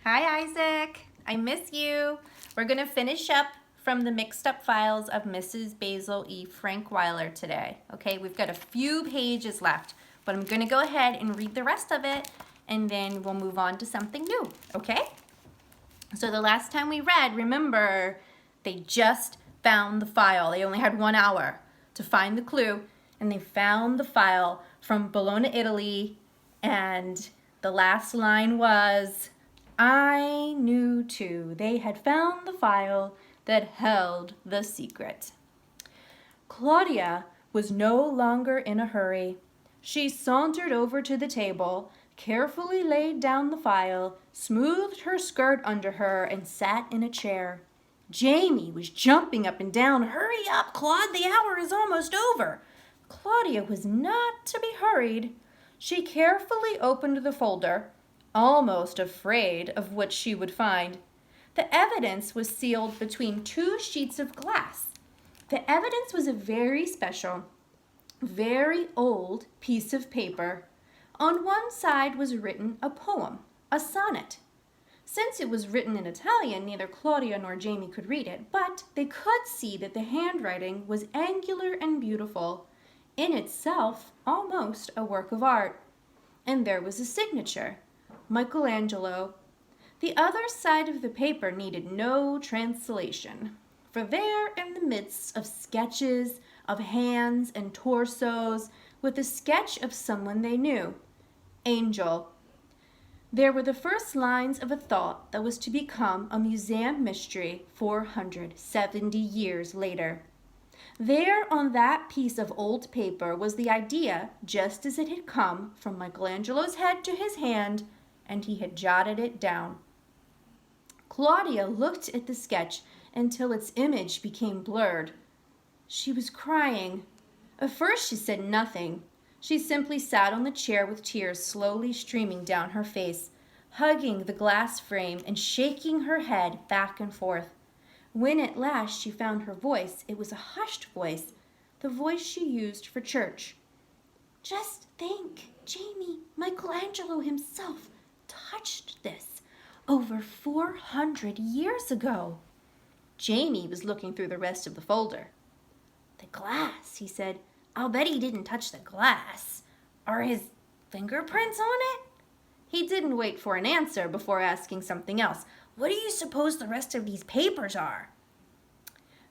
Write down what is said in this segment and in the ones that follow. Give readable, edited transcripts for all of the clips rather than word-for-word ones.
Hi, Isaac. I miss you. We're going to finish up from the mixed up files of Mrs. Basil E. Frankweiler today. Okay, we've got a few pages left, but I'm going to go ahead and read the rest of it, and then we'll move on to something new, okay? So the last time we read, remember, they just found the file. They only had 1 hour to find the clue, and they found the file from Bologna, Italy, and the last line was, I knew too, they had found the file that held the secret. Claudia was no longer in a hurry. She sauntered over to the table, carefully laid down the file, smoothed her skirt under her, and sat in a chair. Jamie was jumping up and down. Hurry up, Claude, the hour is almost over. Claudia was not to be hurried. She carefully opened the folder, almost afraid of what she would find. The evidence was sealed between 2 sheets of glass. The evidence was a very special, very old piece of paper. On one side was written a poem, a sonnet. Since it was written in Italian, neither Claudia nor Jamie could read it, but they could see that the handwriting was angular and beautiful, in itself almost a work of art. And there was a signature, Michelangelo. The other side of the paper needed no translation, for there in the midst of sketches of hands and torsos, with a sketch of someone they knew, Angel. There were the first lines of a thought that was to become a museum mystery 470 years later. There on that piece of old paper was the idea just as it had come from Michelangelo's head to his hand, and he had jotted it down. Claudia looked at the sketch until its image became blurred. She was crying. At first she said nothing. She simply sat on the chair with tears slowly streaming down her face, hugging the glass frame and shaking her head back and forth. When at last she found her voice, it was a hushed voice, the voice she used for church. Just think, Jamie, Michelangelo himself touched this over 400 years ago. Jamie was looking through the rest of the folder. The glass, he said. I'll bet he didn't touch the glass. Are his fingerprints on it? He didn't wait for an answer before asking something else. What do you suppose the rest of these papers are?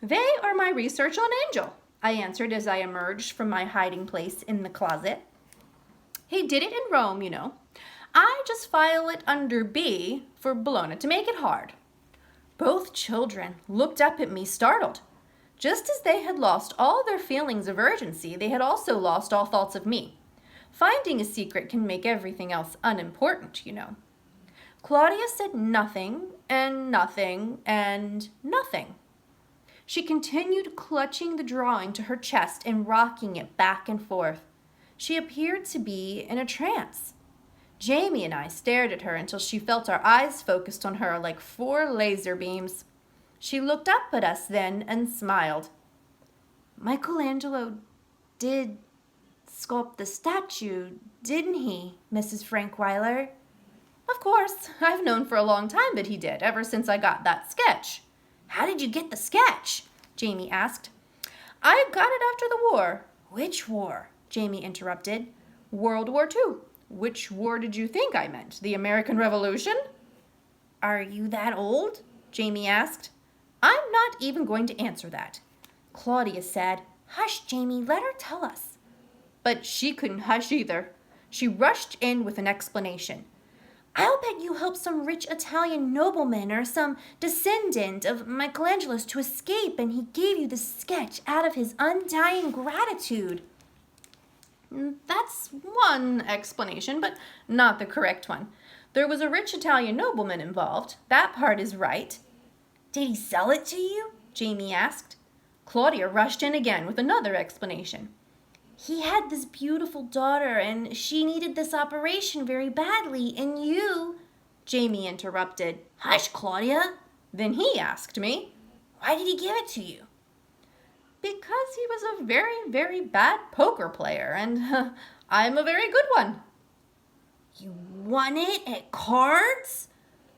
They are my research on Angel, I answered as I emerged from my hiding place in the closet. He did it in Rome, you know. I just file it under B for Bologna to make it hard. Both children looked up at me startled. Just as they had lost all their feelings of urgency, they had also lost all thoughts of me. Finding a secret can make everything else unimportant, you know. Claudia said nothing and nothing and nothing. She continued clutching the drawing to her chest and rocking it back and forth. She appeared to be in a trance. Jamie and I stared at her until she felt our eyes focused on her like 4 laser beams. She looked up at us then and smiled. Michelangelo did sculpt the statue, didn't he, Mrs. Frankweiler? Of course, I've known for a long time that he did, ever since I got that sketch. How did you get the sketch? Jamie asked. I got it after the war. Which war? Jamie interrupted. World War II. Which war did you think I meant? The American Revolution? Are you that old? Jamie asked. I'm not even going to answer that. Claudia said, Hush, Jamie, let her tell us. But she couldn't hush either. She rushed in with an explanation. I'll bet you helped some rich Italian nobleman or some descendant of Michelangelo's to escape, and he gave you the sketch out of his undying gratitude. That's one explanation, but not the correct one. There was a rich Italian nobleman involved. That part is right. Did he sell it to you? Jamie asked. Claudia rushed in again with another explanation. He had this beautiful daughter, and she needed this operation very badly, and you... Jamie interrupted. Hush, Claudia. Then he asked me, why did he give it to you? Because he was a very, very bad poker player, and I'm a very good one. You won it at cards?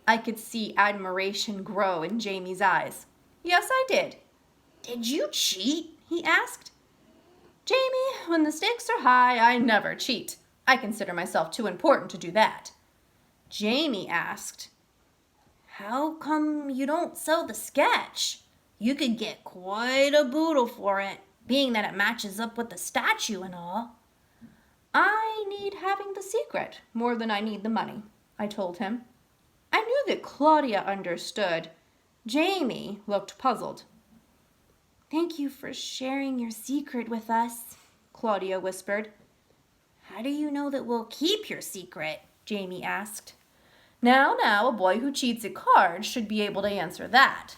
I could see admiration grow in Jamie's eyes. Yes, I did. Did you cheat? He asked. Jamie, when the stakes are high, I never cheat. I consider myself too important to do that. Jamie asked, how come you don't sell the sketch? You could get quite a boodle for it, being that it matches up with the statue and all. I need having the secret more than I need the money, I told him. I knew that Claudia understood. Jamie looked puzzled. Thank you for sharing your secret with us, Claudia whispered. How do you know that we'll keep your secret? Jamie asked. Now, a boy who cheats at cards should be able to answer that.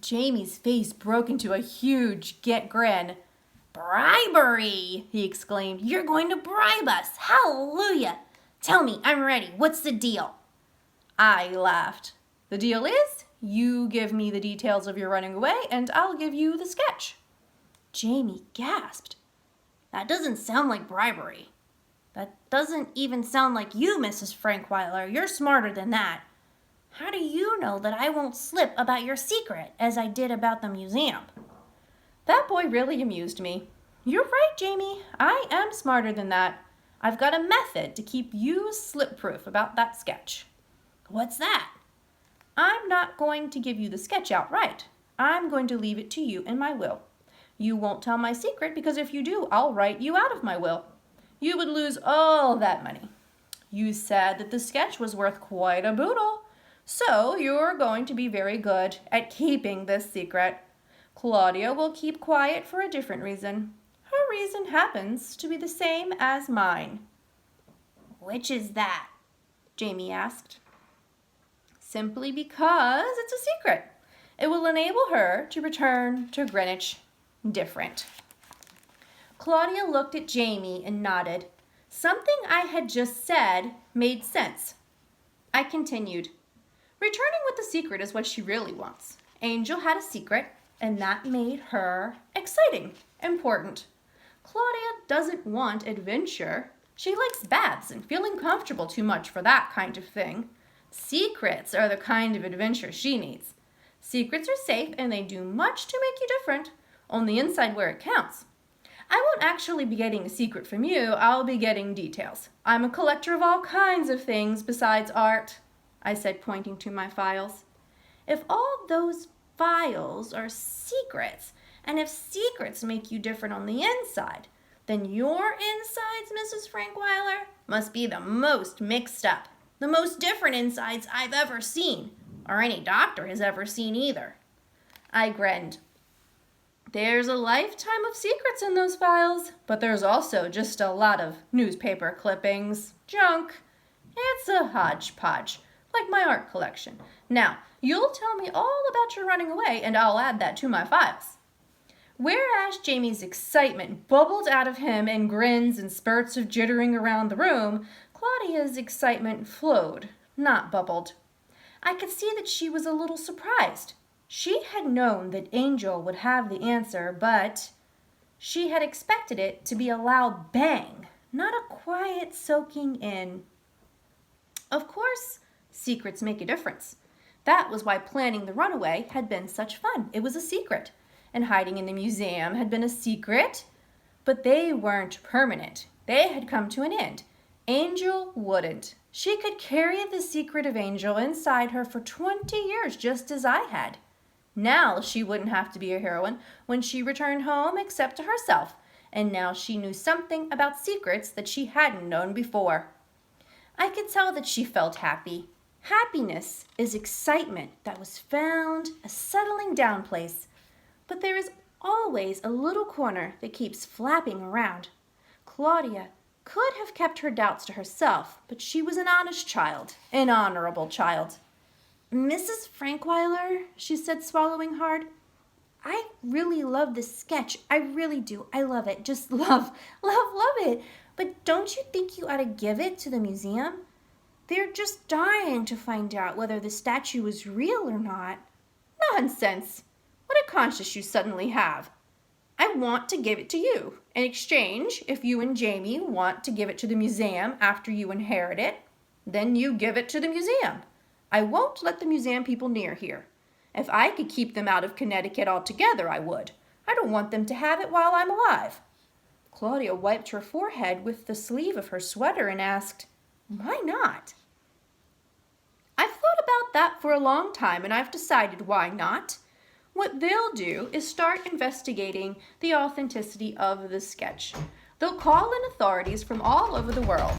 Jamie's face broke into a huge grin. Bribery, he exclaimed. You're going to bribe us. Hallelujah. Tell me, I'm ready. What's the deal? I laughed. The deal is, you give me the details of your running away and I'll give you the sketch. Jamie gasped. That doesn't sound like bribery. That doesn't even sound like you, Mrs. Frankweiler. You're smarter than that. How do you know that I won't slip about your secret as I did about the museum? That boy really amused me. You're right, Jamie. I am smarter than that. I've got a method to keep you slip-proof about that sketch. What's that? I'm not going to give you the sketch outright. I'm going to leave it to you in my will. You won't tell my secret because if you do, I'll write you out of my will. You would lose all that money. You said that the sketch was worth quite a boodle, so you're going to be very good at keeping this secret. Claudia will keep quiet for a different reason. Her reason happens to be the same as mine. Which is that? Jamie asked. Simply because it's a secret. It will enable her to return to Greenwich different. Claudia looked at Jamie and nodded. Something I had just said made sense. I continued. Returning with the secret is what she really wants. Angel had a secret, and that made her exciting, important. Claudia doesn't want adventure. She likes baths and feeling comfortable too much for that kind of thing. Secrets are the kind of adventure she needs. Secrets are safe and they do much to make you different, on the inside where it counts. I won't actually be getting a secret from you, I'll be getting details. I'm a collector of all kinds of things besides art, I said, pointing to my files. If all those files are secrets, and if secrets make you different on the inside, then your insides, Mrs. Frankweiler, must be the most mixed up, the most different insides I've ever seen, or any doctor has ever seen either. I grinned. There's a lifetime of secrets in those files, but there's also just a lot of newspaper clippings, junk. It's a hodgepodge, like my art collection. Now, you'll tell me all about your running away, and I'll add that to my files. Whereas Jamie's excitement bubbled out of him in grins and spurts of jittering around the room, Claudia's excitement flowed, not bubbled. I could see that she was a little surprised. She had known that Angel would have the answer, but she had expected it to be a loud bang, not a quiet soaking in. Of course, secrets make a difference. That was why planning the runaway had been such fun. It was a secret, and hiding in the museum had been a secret, but they weren't permanent. They had come to an end. Angel wouldn't. She could carry the secret of Angel inside her for 20 years, just as I had. Now she wouldn't have to be a heroine when she returned home except to herself, and now she knew something about secrets that she hadn't known before. I could tell that she felt happy. Happiness is excitement that was found a settling down place, but there is always a little corner that keeps flapping around. Claudia could have kept her doubts to herself, but she was an honest child, an honorable child. Mrs. Frankweiler, she said, swallowing hard, I really love this sketch. I really do. I love it. Just love it. But don't you think you ought to give it to the museum? They're just dying to find out whether the statue is real or not. Nonsense. What a conscience you suddenly have. I want to give it to you. In exchange, if you and Jamie want to give it to the museum after you inherit it, then you give it to the museum. I won't let the museum people near here. If I could keep them out of Connecticut altogether, I would. I don't want them to have it while I'm alive." Claudia wiped her forehead with the sleeve of her sweater and asked, "Why not?" "I've thought about that for a long time, and I've decided why not. What they'll do is start investigating the authenticity of the sketch. They'll call in authorities from all over the world.